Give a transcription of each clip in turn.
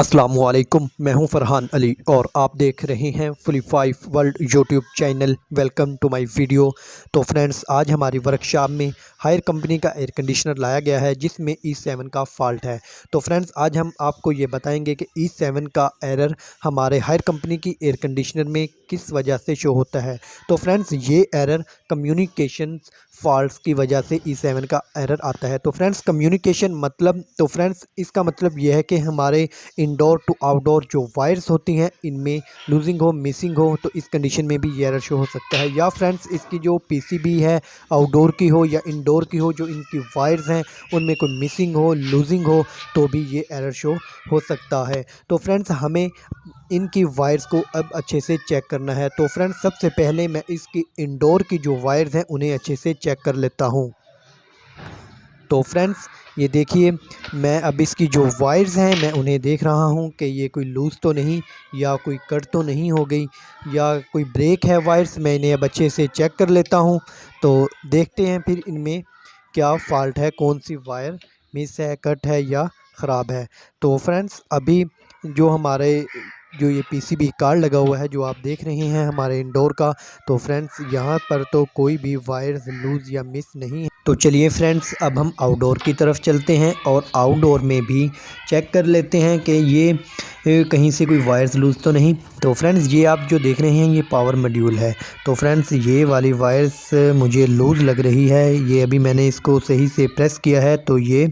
अस्सलामुअलैकुम, मैं हूं फ़रहान अली और आप देख रहे हैं fully 5 world YouTube channel. Welcome to my video. तो फ्रेंड्स, आज हमारी वर्कशॉप में हायर कंपनी का एयर कंडीशनर लाया गया है जिसमें E7 का फ़ॉल्ट है। तो फ्रेंड्स, आज हम आपको ये बताएंगे कि E7 का एरर हमारे हायर कंपनी की एयर कंडीशनर में किस वजह से शो होता है। तो फ्रेंड्स, ये एरर कम्युनिकेशन फॉल्ट्स की वजह से E7 का एरर आता है। तो फ्रेंड्स, कम्युनिकेशन मतलब इसका मतलब ये है कि हमारे इंडोर टू आउटडोर जो वायर्स होती हैं इनमें लूजिंग हो, मिसिंग हो, तो इस कंडीशन में भी ये एरर शो हो सकता है। या फ्रेंड्स, इसकी जो पीसीबी है आउटडोर की हो या इंडोर की हो, जो इनकी वायर्स हैं उनमें कोई मिसिंग हो, लूजिंग हो, तो भी ये एरर शो हो सकता है। तो फ्रेंड्स, हमें इनकी वायर्स को अब अच्छे से चेक करना है। तो फ्रेंड्स, सबसे पहले मैं इसकी इंडोर की जो वायर्स हैं उन्हें अच्छे से चेक कर लेता हूँ। तो फ्रेंड्स, ये देखिए, मैं अब इसकी जो वायर्स हैं मैं उन्हें देख रहा हूँ कि ये कोई लूज़ तो नहीं या कोई कट तो नहीं हो गई या कोई ब्रेक है वायर्स। मैं इन्हें अब अच्छे से चेक कर लेता हूँ। तो देखते हैं फिर इनमें क्या फ़ॉल्ट है, कौन सी वायर मिस है, कट है या ख़राब है। तो फ्रेंड्स, अभी जो ये पीसीबी कार्ड लगा हुआ है जो आप देख रहे हैं हमारे इंडोर का, तो फ्रेंड्स यहाँ पर तो कोई भी वायर्स लूज़ या मिस नहीं है। तो चलिए फ्रेंड्स, अब हम आउटडोर की तरफ चलते हैं और आउटडोर में भी चेक कर लेते हैं कि ये कहीं से कोई वायर्स लूज़ तो नहीं। तो फ्रेंड्स, ये आप जो देख रहे हैं ये पावर मॉड्यूल है। तो फ्रेंड्स, ये वाली वायर्स मुझे लूज़ लग रही है। ये अभी मैंने इसको सही से प्रेस किया है तो ये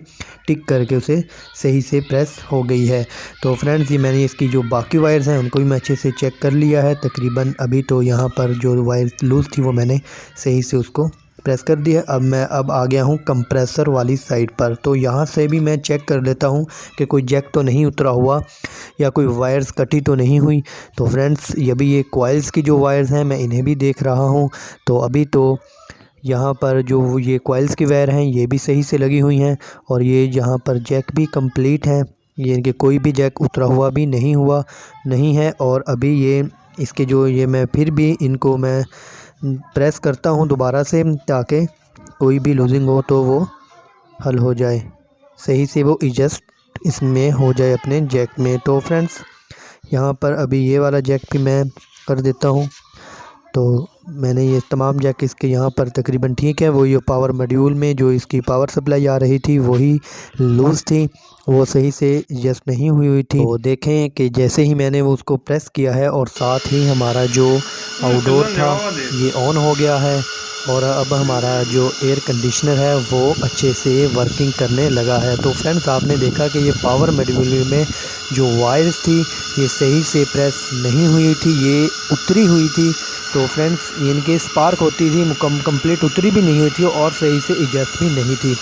टिक करके उसे सही से प्रेस हो गई है। तो फ्रेंड्स, ये मैंने इसकी जो बाकी वायर्स हैं उनको भी मैं अच्छे से चेक कर लिया है तकरीबन। अभी तो यहाँ पर जो वायर्स लूज़ थी वो मैंने सही से उसको प्रेस कर दिया। अब मैं आ गया हूँ कंप्रेसर वाली साइड पर। तो यहाँ से भी मैं चेक कर लेता हूँ कि कोई जैक तो नहीं उतरा हुआ या कोई वायर्स कटी तो नहीं हुई। तो फ्रेंड्स, ये कॉइल्स की जो वायर्स हैं मैं इन्हें भी देख रहा हूँ। तो अभी तो यहाँ पर जो ये कॉइल्स की वायर हैं ये भी सही से लगी हुई हैं और ये यहाँ पर जैक भी कंप्लीट हैं। ये इनके कोई भी जैक उतरा हुआ भी नहीं है। और अभी ये इसके जो ये मैं फिर भी इनको मैं प्रेस करता हूँ दोबारा से ताकि कोई भी लूजिंग हो तो वो हल हो जाए, सही से वो एडजस्ट इसमें हो जाए अपने जैक में। तो फ्रेंड्स, यहाँ पर अभी ये वाला जैक भी मैं कर देता हूँ। तो मैंने ये तमाम जैक इसके यहाँ पर तकरीबन ठीक है। वो ये पावर मॉड्यूल में जो इसकी पावर सप्लाई आ रही थी वही लूज़ थी, वो सही से एडजस्ट नहीं हुई थी। तो देखें कि जैसे ही मैंने वो उसको प्रेस किया है और साथ ही हमारा जो आउटडोर था ये ऑन हो गया है और अब हमारा जो एयर कंडीशनर है वो अच्छे से वर्किंग करने लगा है। तो फ्रेंड्स, आपने देखा कि ये पावर मॉड्यूल में जो वायर्स थी ये सही से प्रेस नहीं हुई थी, ये उतरी हुई थी। तो फ्रेंड्स, इनके स्पार्क होती थी, कंप्लीट उतरी भी नहीं हुई थी और सही से एडजस्ट भी नहीं थी।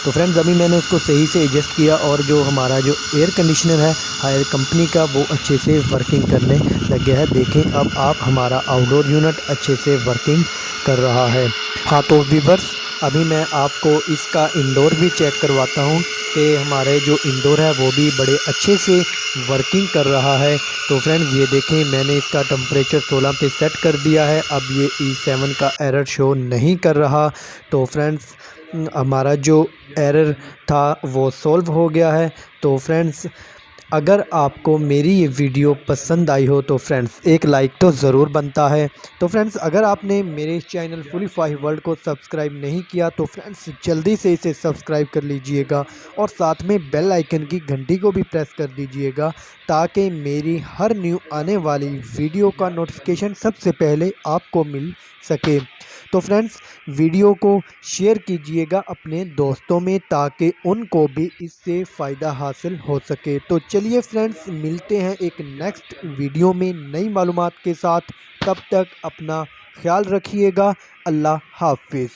तो फ्रेंड्स, अभी मैंने उसको सही से एडजस्ट किया और जो हमारा जो एयर कंडीशनर है हायर कंपनी का वो अच्छे से वर्किंग करने लग गया है। देखें, अब आप हमारा आउटडोर यूनिट अच्छे से वर्किंग कर रहा है। हाँ, तो व्यूअर्स, अभी मैं आपको इसका इंडोर भी चेक करवाता हूँ कि हमारे जो इंडोर है वो भी बड़े अच्छे से वर्किंग कर रहा है। तो फ्रेंड्स, ये देखें, मैंने इसका टेम्परेचर 16 पे सेट कर दिया है। अब ये E7 का एरर शो नहीं कर रहा। तो फ्रेंड्स, हमारा जो एरर था वो सॉल्व हो गया है। तो फ्रेंड्स, अगर आपको मेरी ये वीडियो पसंद आई हो तो फ्रेंड्स एक लाइक तो ज़रूर बनता है। तो फ्रेंड्स, अगर आपने मेरे चैनल फुली 5 वर्ल्ड को सब्सक्राइब नहीं किया तो फ्रेंड्स जल्दी से इसे सब्सक्राइब कर लीजिएगा और साथ में बेल आइकन की घंटी को भी प्रेस कर दीजिएगा ताकि मेरी हर न्यू आने वाली वीडियो का नोटिफिकेशन सबसे पहले आपको मिल सके। तो फ्रेंड्स, वीडियो को शेयर कीजिएगा अपने दोस्तों में ताकि उनको भी इससे फ़ायदा हासिल हो सके। तो चलिए फ्रेंड्स, मिलते हैं एक नेक्स्ट वीडियो में नई मालूमात के साथ। तब तक अपना ख्याल रखिएगा। अल्लाह हाफिज़।